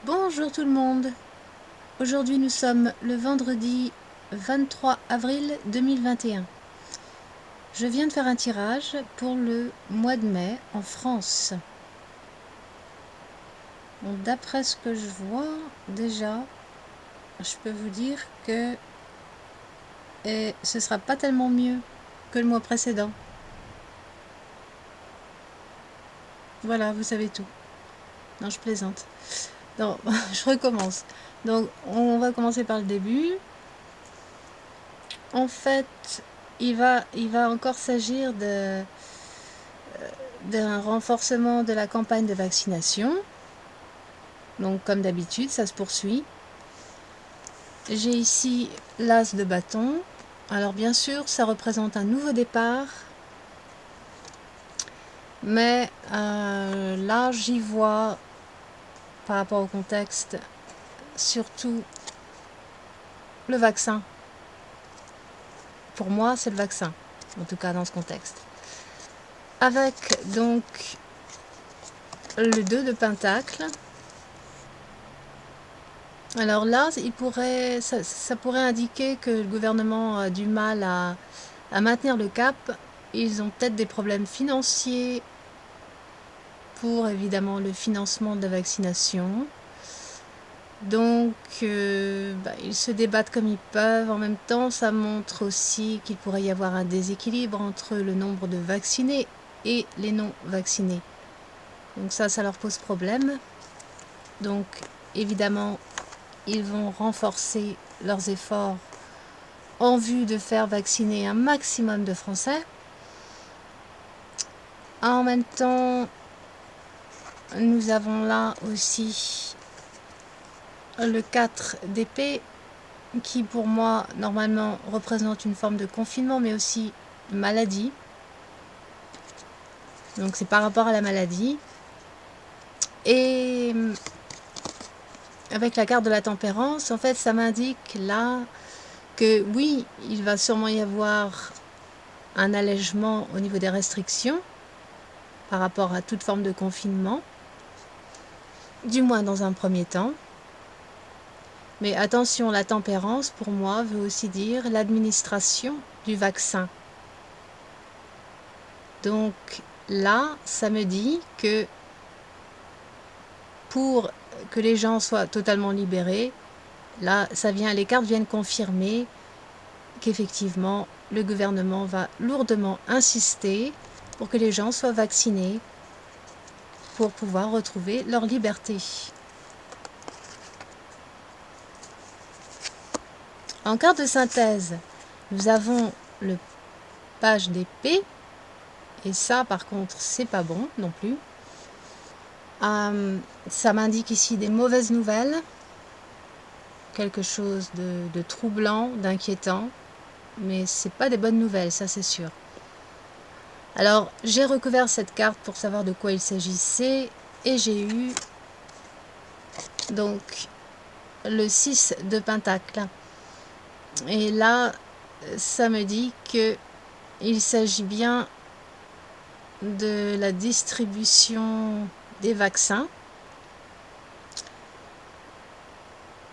Bonjour tout le monde. Aujourd'hui nous sommes le vendredi 23 avril 2021. Je viens de faire un tirage pour le mois de mai en France. Bon, d'après ce que je vois déjà, je peux vous dire que ce sera pas tellement mieux que le mois précédent. Voilà, vous savez tout. Non, je plaisante. Non, je recommence. Donc on va commencer par le début. En fait, il va encore s'agir d'un renforcement de la campagne de vaccination. Donc comme d'habitude, ça se poursuit. J'ai ici l'as de bâton. Alors bien sûr, ça représente un nouveau départ. Mais là, j'y vois, par rapport au contexte, surtout le vaccin. Pour moi, c'est le vaccin, en tout cas dans ce contexte. Avec donc le 2 de pentacle. Alors là, ça pourrait indiquer que le gouvernement a du mal à maintenir le cap. Ils ont peut-être des problèmes financiers pour évidemment le financement de la vaccination. Donc, ils se débattent comme ils peuvent. En même temps, ça montre aussi qu'il pourrait y avoir un déséquilibre entre le nombre de vaccinés et les non-vaccinés. Donc ça leur pose problème. Donc, évidemment, ils vont renforcer leurs efforts en vue de faire vacciner un maximum de Français. En même temps, nous avons là aussi le 4 d'épée qui pour moi normalement représente une forme de confinement mais aussi maladie. Donc c'est par rapport à la maladie. Et avec la carte de la tempérance, en fait ça m'indique là que oui, il va sûrement y avoir un allègement au niveau des restrictions par rapport à toute forme de confinement, du moins dans un premier temps. Mais attention, la tempérance, pour moi, veut aussi dire l'administration du vaccin. Donc là, ça me dit que pour que les gens soient totalement libérés, là, les cartes viennent confirmer qu'effectivement, le gouvernement va lourdement insister pour que les gens soient vaccinés pour pouvoir retrouver leur liberté. En carte de synthèse, nous avons le page d'épée, et ça par contre c'est pas bon non plus. Ça m'indique ici des mauvaises nouvelles, quelque chose de troublant, d'inquiétant, mais c'est pas des bonnes nouvelles, ça c'est sûr. Alors j'ai recouvert cette carte pour savoir de quoi il s'agissait, et j'ai eu donc le 6 de pentacle. Et là, ça me dit que il s'agit bien de la distribution des vaccins.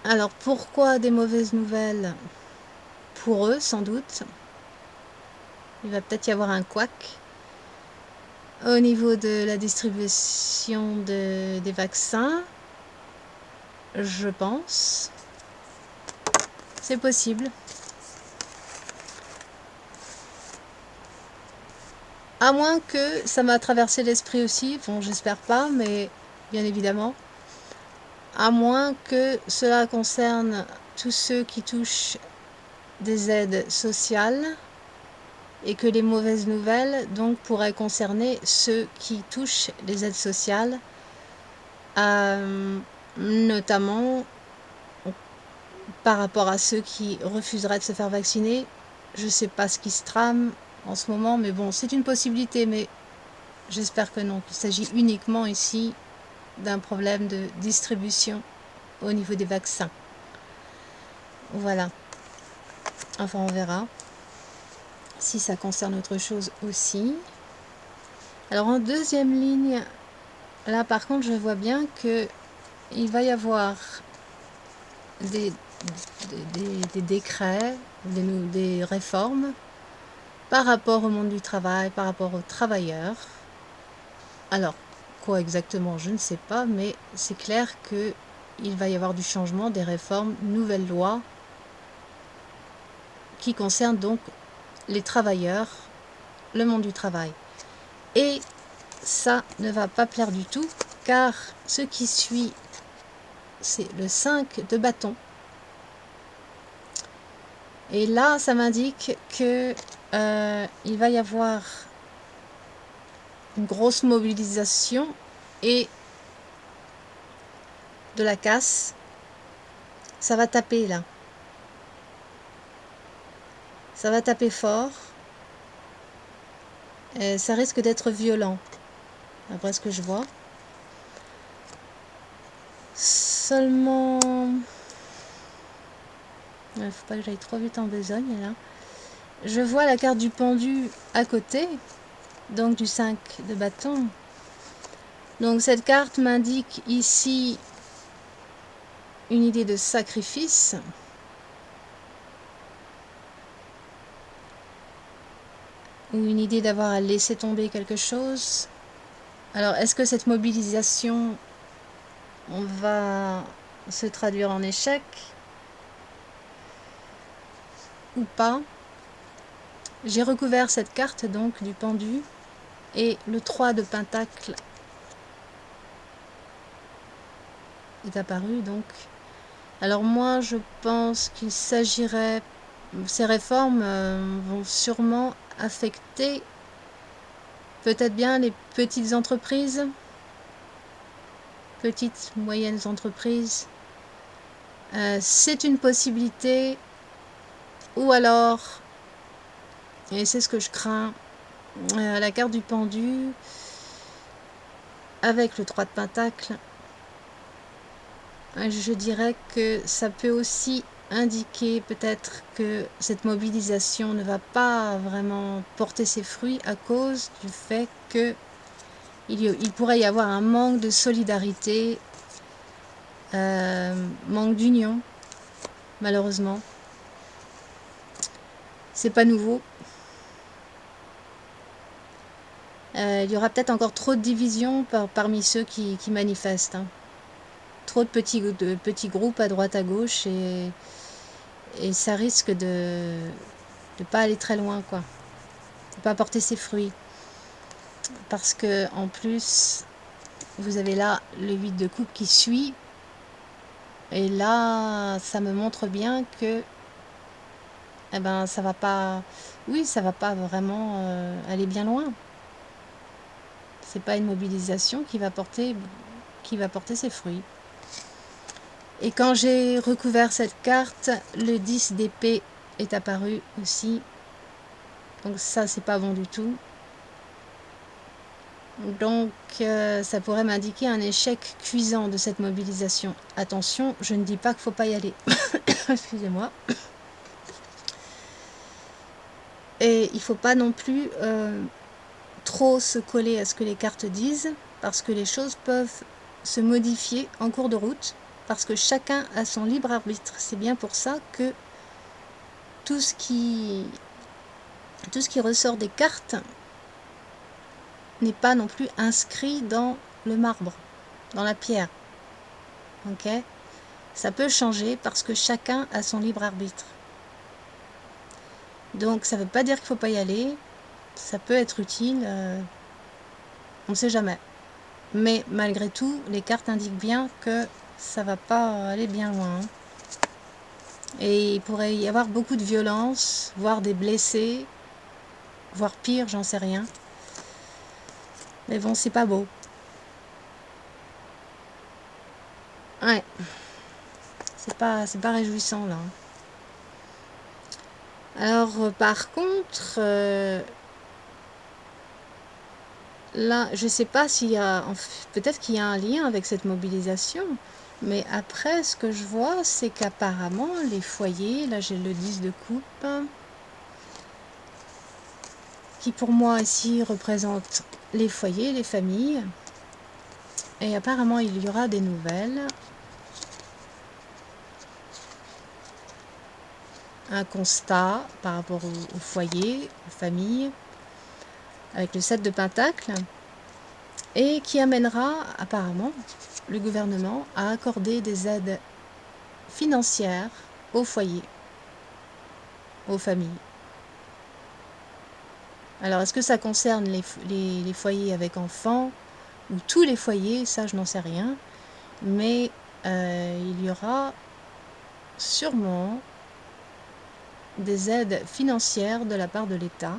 Alors pourquoi des mauvaises nouvelles? Pour eux sans doute. Il va peut-être y avoir un couac au niveau de la distribution des vaccins. Je pense. C'est possible. À moins que ça m'a traversé l'esprit aussi, bon j'espère pas, mais bien évidemment. À moins que cela concerne tous ceux qui touchent des aides sociales et que les mauvaises nouvelles donc pourraient concerner ceux qui touchent les aides sociales, notamment par rapport à ceux qui refuseraient de se faire vacciner. Je ne sais pas ce qui se trame en ce moment, mais bon, c'est une possibilité, mais j'espère que non. Il s'agit uniquement ici d'un problème de distribution au niveau des vaccins. Voilà. Enfin, on verra si ça concerne autre chose aussi. Alors en deuxième ligne, là par contre, je vois bien que il va y avoir des décrets, des réformes par rapport au monde du travail, par rapport aux travailleurs. Alors, quoi exactement, je ne sais pas, mais c'est clair que il va y avoir du changement, des réformes, nouvelles lois qui concernent donc les travailleurs, le monde du travail. Et ça ne va pas plaire du tout, car ce qui suit, c'est le 5 de bâton. Et là, ça m'indique que il va y avoir une grosse mobilisation et de la casse. Ça va taper là. Ça va taper fort. Et ça risque d'être violent, après ce que je vois. Seulement... Il ne faut pas que j'aille trop vite en besogne là. Je vois la carte du pendu à côté, donc du 5 de bâton. Donc cette carte m'indique ici une idée de sacrifice. Ou une idée d'avoir à laisser tomber quelque chose. Alors, est-ce que cette mobilisation va se traduire en échec ou pas? J'ai recouvert cette carte donc du pendu et le 3 de pentacle est apparu donc. Alors moi je pense qu'il s'agirait, ces réformes vont sûrement affecter peut-être bien les petites entreprises, petites, moyennes entreprises. C'est une possibilité, ou alors, et c'est ce que je crains, la carte du pendu avec le 3 de pentacle, je dirais que ça peut aussi indiquer peut-être que cette mobilisation ne va pas vraiment porter ses fruits à cause du fait que il pourrait y avoir un manque de solidarité, manque d'union, malheureusement. C'est pas nouveau. Il y aura peut-être encore trop de divisions parmi ceux qui manifestent. Hein. Trop de petits groupes à droite à gauche et ça risque de pas aller très loin, quoi. De pas porter ses fruits. Parce que en plus, vous avez là le 8 de coupe qui suit. Et là, ça me montre bien que eh ben, ça va pas. Oui, ça va pas vraiment aller bien loin. C'est pas une mobilisation qui va porter ses fruits. Et quand j'ai recouvert cette carte, le 10 d'épée est apparu aussi. Donc ça, c'est pas bon du tout. Donc ça pourrait m'indiquer un échec cuisant de cette mobilisation. Attention, je ne dis pas qu'il ne faut pas y aller. Excusez-moi. Et il ne faut pas non plus trop se coller à ce que les cartes disent, parce que les choses peuvent se modifier en cours de route, parce que chacun a son libre arbitre. C'est bien pour ça que tout ce qui ressort des cartes n'est pas non plus inscrit dans le marbre, dans la pierre. Ok ? Ça peut changer parce que chacun a son libre arbitre. Donc ça ne veut pas dire qu'il ne faut pas y aller. Ça peut être utile. On ne sait jamais. Mais malgré tout, les cartes indiquent bien que ça ne va pas aller bien loin. Et il pourrait y avoir beaucoup de violence, voire des blessés, voire pire, j'en sais rien. Mais bon, c'est pas beau. Ouais. C'est pas réjouissant là. Alors par contre, là, je sais pas s'il y a, peut-être qu'il y a un lien avec cette mobilisation, mais après, ce que je vois, c'est qu'apparemment, les foyers, là j'ai le 10 de coupe, qui pour moi ici représente les foyers, les familles, et apparemment il y aura des nouvelles. un constat par rapport au foyer, aux familles, avec le 7 de Pentacle, et qui amènera apparemment le gouvernement à accorder des aides financières aux foyers, aux familles. Alors, est-ce que ça concerne les foyers avec enfants ou tous les foyers? Ça, je n'en sais rien. Mais il y aura sûrement des aides financières de la part de l'État.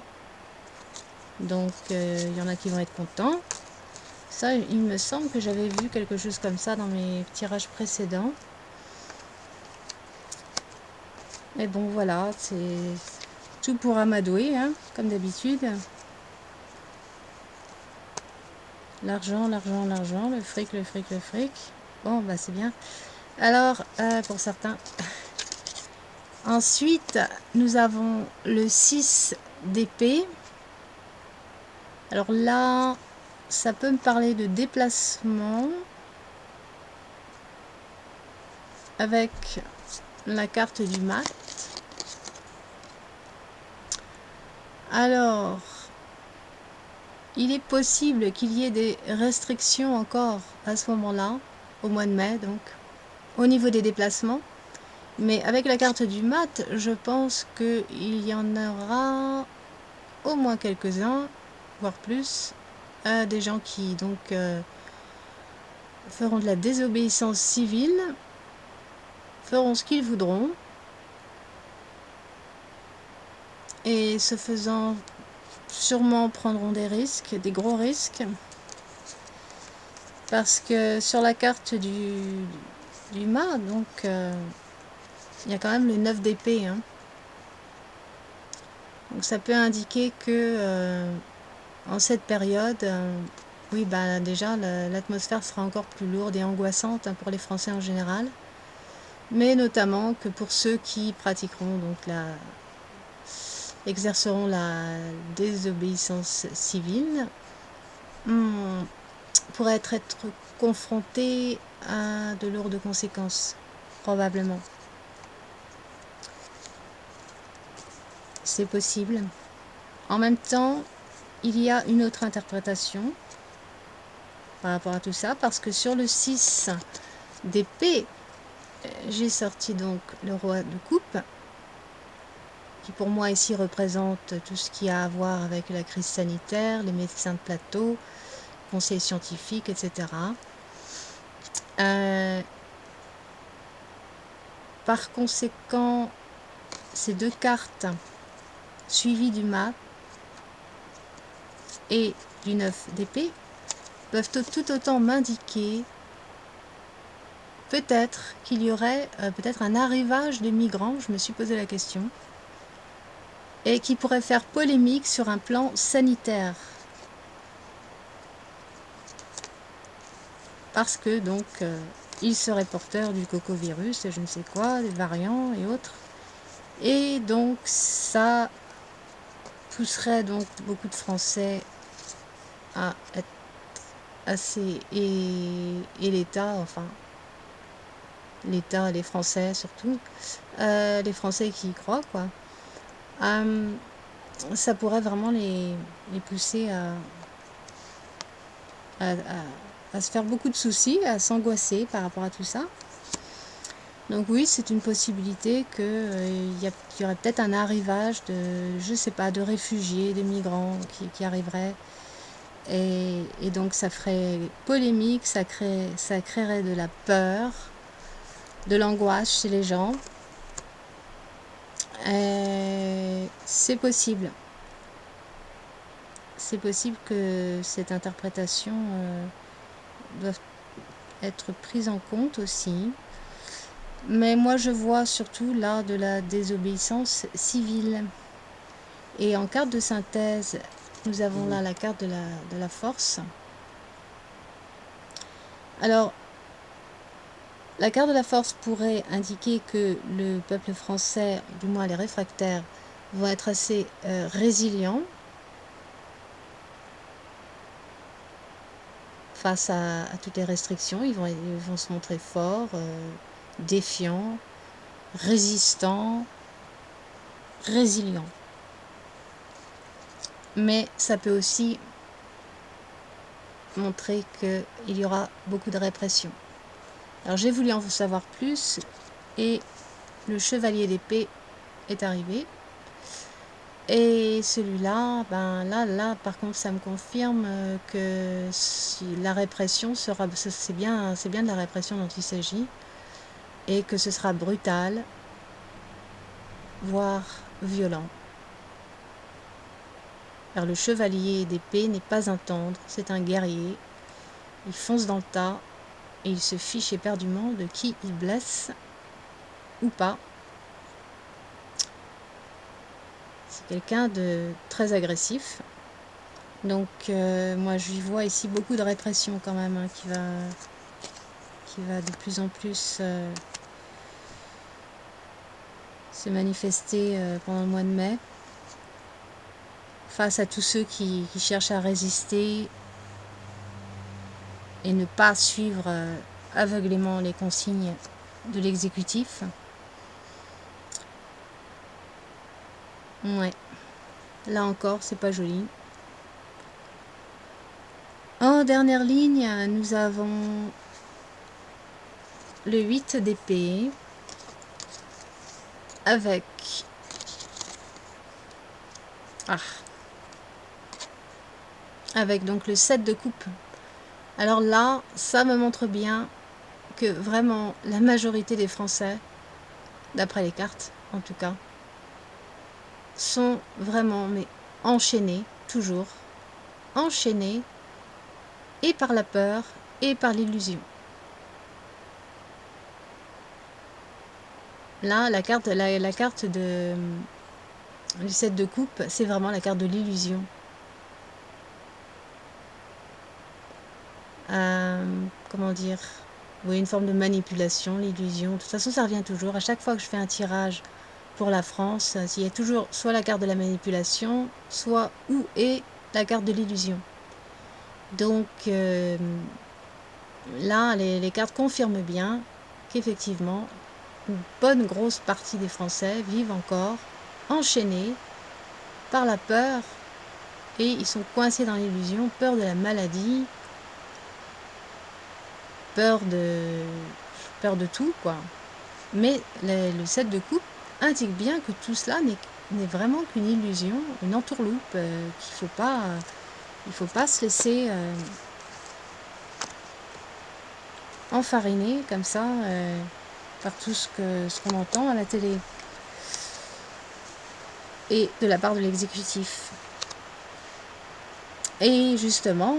Donc, il y en a qui vont être contents. Ça, il me semble que j'avais vu quelque chose comme ça dans mes tirages précédents. Mais bon, voilà, c'est tout pour amadouer, hein, comme d'habitude. L'argent, l'argent, l'argent, le fric, le fric, le fric. Bon, bah c'est bien. Alors, pour certains. Ensuite, nous avons le 6 d'épée. Alors là, ça peut me parler de déplacement avec la carte du mat. Alors, il est possible qu'il y ait des restrictions encore à ce moment-là, au mois de mai donc, au niveau des déplacements. Mais avec la carte du mat, je pense qu'il y en aura au moins quelques-uns, voire plus, des gens qui donc feront de la désobéissance civile, feront ce qu'ils voudront, et ce faisant sûrement prendront des risques, des gros risques, parce que sur la carte du mât, donc il y a quand même le 9 d'épée, hein. Donc ça peut indiquer que en cette période, oui, bah déjà l'atmosphère sera encore plus lourde et angoissante, hein, pour les Français en général, mais notamment que pour ceux qui pratiqueront donc exerceront la désobéissance civile, pourraient être confrontés à de lourdes conséquences, probablement. C'est possible. En même temps, il y a une autre interprétation par rapport à tout ça, parce que sur le 6 d'épée, j'ai sorti donc le roi de coupe, qui pour moi ici représente tout ce qui a à voir avec la crise sanitaire, les médecins de plateau, conseils scientifiques, etc. Par conséquent, ces deux cartes suivies du mat et du 9 d'épée peuvent tout autant m'indiquer peut-être qu'il y aurait peut-être un arrivage de migrants, je me suis posé la question, et qui pourrait faire polémique sur un plan sanitaire. Parce que donc il serait porteur du cocovirus, je ne sais quoi, des variants et autres. Et donc ça pousserait donc beaucoup de Français à être assez... Et l'État, enfin, l'État, les Français surtout, les Français qui y croient, quoi. Ça pourrait vraiment les pousser à se faire beaucoup de soucis, à s'angoisser par rapport à tout ça. Donc oui, c'est une possibilité qu'il y aurait peut-être un arrivage de, je sais pas, de réfugiés, de migrants qui arriveraient. Et donc ça ferait polémique, ça créerait de la peur, de l'angoisse chez les gens. C'est possible. C'est possible que cette interprétation doive être prise en compte aussi. Mais moi je vois surtout là de la désobéissance civile. Et en carte de synthèse, nous avons là la carte de la force. Alors, la carte de la force pourrait indiquer que le peuple français, du moins les réfractaires, vont être assez résilients face à toutes les restrictions. Ils vont se montrer forts, défiants, résistants, résilient. Mais ça peut aussi montrer qu'il y aura beaucoup de répression. Alors j'ai voulu en savoir plus et le chevalier d'épée est arrivé. Et celui-là, ben là, par contre, ça me confirme que si la répression sera, c'est bien de la répression dont il s'agit, et que ce sera brutal, voire violent. Car le chevalier d'épée n'est pas un tendre, c'est un guerrier. Il fonce dans le tas et il se fiche éperdument de qui il blesse ou pas. C'est quelqu'un de très agressif. Donc moi je vois ici beaucoup de répression quand même hein, qui va de plus en plus se manifester pendant le mois de mai face à tous ceux qui cherchent à résister et ne pas suivre aveuglément les consignes de l'exécutif. Ouais, là encore c'est pas joli. En dernière ligne, nous avons le 8 d'épée avec avec donc le 7 de coupe. Alors là, ça me montre bien que vraiment la majorité des Français, d'après les cartes en tout cas, sont vraiment mais enchaînés, toujours enchaînés, et par la peur et par l'illusion. Là, la carte du 7 de coupe, c'est vraiment la carte de l'illusion. Comment dire, oui, une forme de manipulation, l'illusion. De toute façon, ça revient toujours. À chaque fois que je fais un tirage pour la France, il y a toujours soit la carte de la manipulation, soit ou et la carte de l'illusion. Donc là, les cartes confirment bien qu'effectivement, une bonne grosse partie des Français vivent encore enchaînés par la peur et ils sont coincés dans l'illusion, peur de la maladie, peur de tout, quoi. Mais le 7 de coupe indique bien que tout cela n'est vraiment qu'une illusion, une entourloupe, qu'il faut pas se laisser enfariner comme ça par tout ce qu'on entend à la télé et de la part de l'exécutif. Et justement,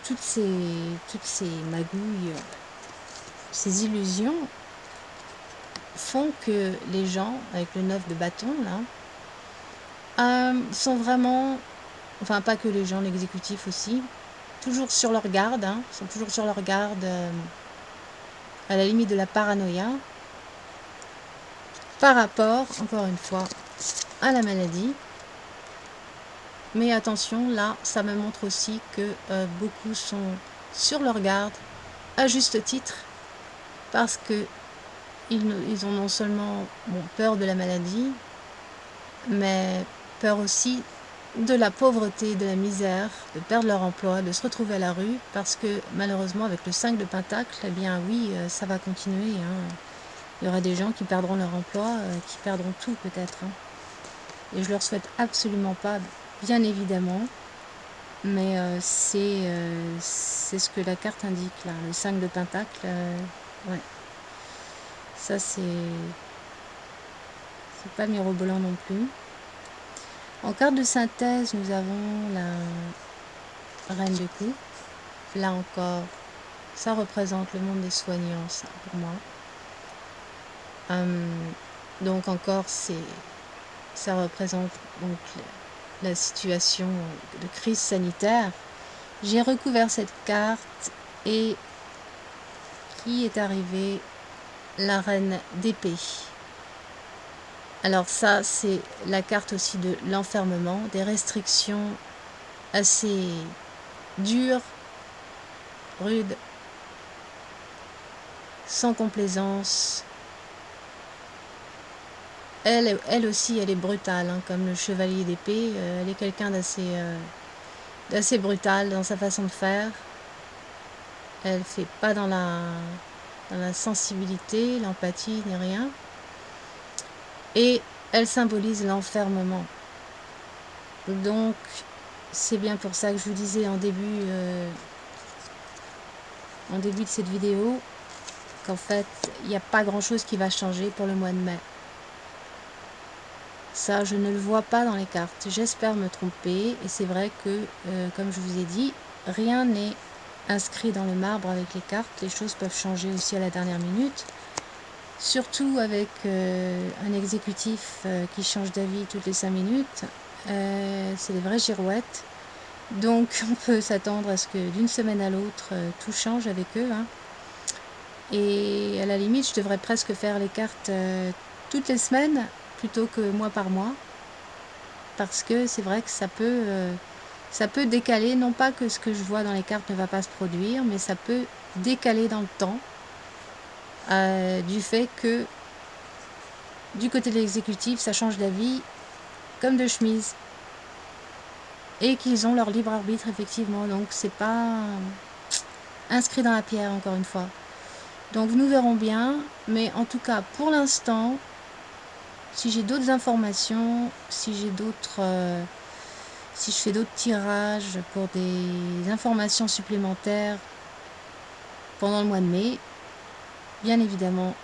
toutes ces magouilles, ces illusions font que les gens, avec le 9 de bâton, là, sont vraiment, enfin pas que les gens, l'exécutif aussi, toujours sur leur garde, hein, sont toujours sur leur garde, à la limite de la paranoïa, par rapport, encore une fois, à la maladie. Mais attention, là, ça me montre aussi que beaucoup sont sur leur garde, à juste titre, parce que ils ont non seulement peur de la maladie, mais peur aussi de la pauvreté, de la misère, de perdre leur emploi, de se retrouver à la rue, parce que malheureusement, avec le 5 de Pentacle, eh bien oui, ça va continuer. Hein. Il y aura des gens qui perdront leur emploi, qui perdront tout peut-être. Hein. Et je leur souhaite absolument pas, bien évidemment. Mais c'est ce que la carte indique là, le 5 de Pentacle. Ouais. Ça c'est pas mirobolant non plus. En carte de synthèse, nous avons la Reine de coupe. Là encore, ça représente le monde des soignants, ça pour moi. Donc encore, ça représente donc la situation de crise sanitaire. J'ai recouvert cette carte et qui est arrivé? La Reine d'épée. Alors ça, c'est la carte aussi de l'enfermement, des restrictions assez dures, rudes, sans complaisance. elle aussi, elle est brutale, hein, comme le chevalier d'épée. Elle est quelqu'un d'assez brutal dans sa façon de faire. Elle fait pas dans la sensibilité, l'empathie, ni rien. Et elle symbolise l'enfermement. Donc, c'est bien pour ça que je vous disais en début de cette vidéo qu'en fait, il n'y a pas grand-chose qui va changer pour le mois de mai. Ça, je ne le vois pas dans les cartes. J'espère me tromper. Et c'est vrai que, comme je vous ai dit, rien n'est inscrit dans le marbre avec les cartes. Les choses peuvent changer aussi à la dernière minute. Surtout avec un exécutif qui change d'avis toutes les 5 minutes. C'est des vraies girouettes. Donc on peut s'attendre à ce que d'une semaine à l'autre, tout change avec eux. Hein. Et à la limite, je devrais presque faire les cartes toutes les semaines plutôt que mois par mois. Parce que c'est vrai que ça peut décaler, non pas que ce que je vois dans les cartes ne va pas se produire, mais ça peut décaler dans le temps du fait que du côté de l'exécutif, ça change d'avis comme de chemise. Et qu'ils ont leur libre arbitre, effectivement. Donc, c'est pas inscrit dans la pierre, encore une fois. Donc, nous verrons bien. Mais en tout cas, pour l'instant, si j'ai d'autres informations, si je fais d'autres tirages pour des informations supplémentaires pendant le mois de mai, bien évidemment,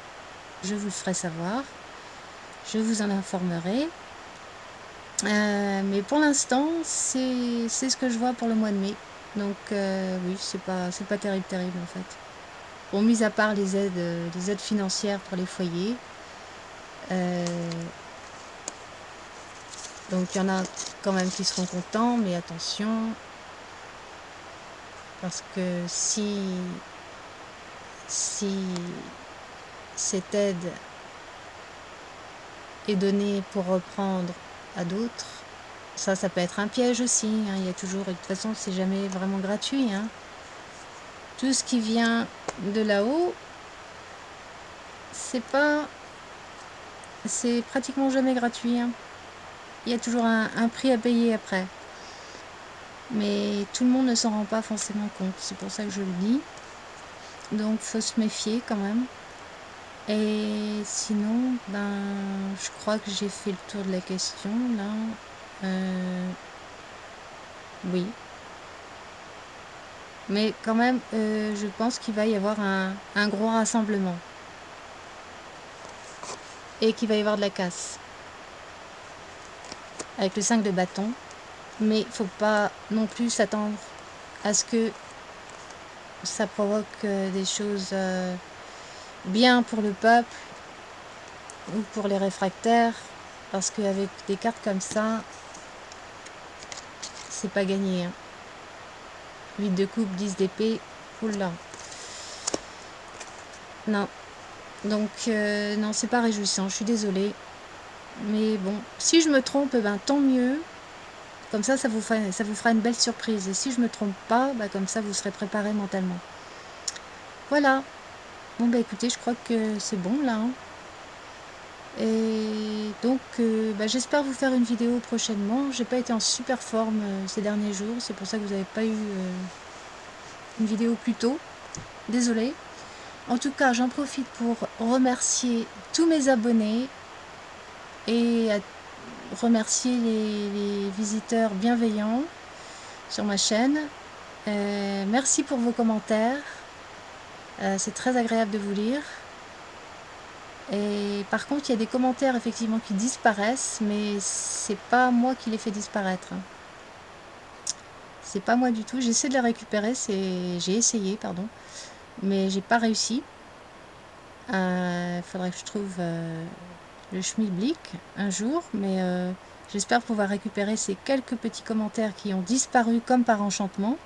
je vous le ferai savoir. Je vous en informerai. Mais pour l'instant, c'est ce que je vois pour le mois de mai. Donc oui, c'est pas terrible en fait. Bon, mis à part les aides financières pour les foyers. Donc il y en a quand même qui seront contents, mais attention. Parce que si cette aide est donnée pour reprendre à d'autres, ça peut être un piège aussi. Hein. Il y a toujours, et de toute façon, c'est jamais vraiment gratuit. Hein. Tout ce qui vient de là-haut, c'est pratiquement jamais gratuit. Hein. Il y a toujours un prix à payer après. Mais tout le monde ne s'en rend pas forcément compte. C'est pour ça que je le dis. Donc, faut se méfier quand même. Et sinon, je crois que j'ai fait le tour de la question, là. Oui. Mais quand même, je pense qu'il va y avoir un gros rassemblement. Et qu'il va y avoir de la casse. Avec le 5 de bâton. Mais il ne faut pas non plus s'attendre à ce que ça provoque des choses bien pour le peuple ou pour les réfractaires, parce qu'avec des cartes comme ça, c'est pas gagné. Hein. 8 de coupe, 10 d'épée, oula. Non. Donc, non, c'est pas réjouissant, je suis désolée. Mais bon, si je me trompe, tant mieux. Comme ça vous fera une belle surprise. Et si je me trompe pas, comme ça, vous serez préparé mentalement. Voilà. Bon, écoutez, je crois que c'est bon, là. Hein. Et donc, j'espère vous faire une vidéo prochainement. J'ai pas été en super forme ces derniers jours. C'est pour ça que vous n'avez pas eu une vidéo plus tôt. Désolée. En tout cas, j'en profite pour remercier tous mes abonnés et remercier les visiteurs bienveillants sur ma chaîne. Merci pour vos commentaires. C'est très agréable de vous lire. Et par contre, il y a des commentaires effectivement qui disparaissent, mais c'est pas moi qui les fais disparaître. Hein. C'est pas moi du tout. J'essaie de les récupérer. J'ai essayé, pardon, mais j'ai pas réussi. Faudrait que je trouve le schmilblick un jour, mais j'espère pouvoir récupérer ces quelques petits commentaires qui ont disparu comme par enchantement.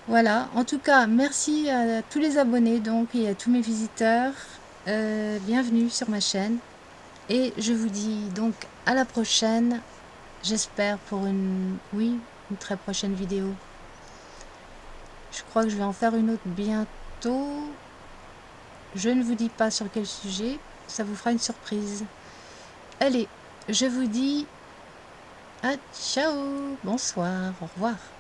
Voilà. En tout cas, merci à tous les abonnés donc et à tous mes visiteurs. Bienvenue sur ma chaîne et je vous dis donc à la prochaine, j'espère pour une très prochaine vidéo. Je crois que je vais en faire une autre bientôt. Je ne vous dis pas sur quel sujet, ça vous fera une surprise. Allez, je vous dis à ciao, bonsoir, au revoir.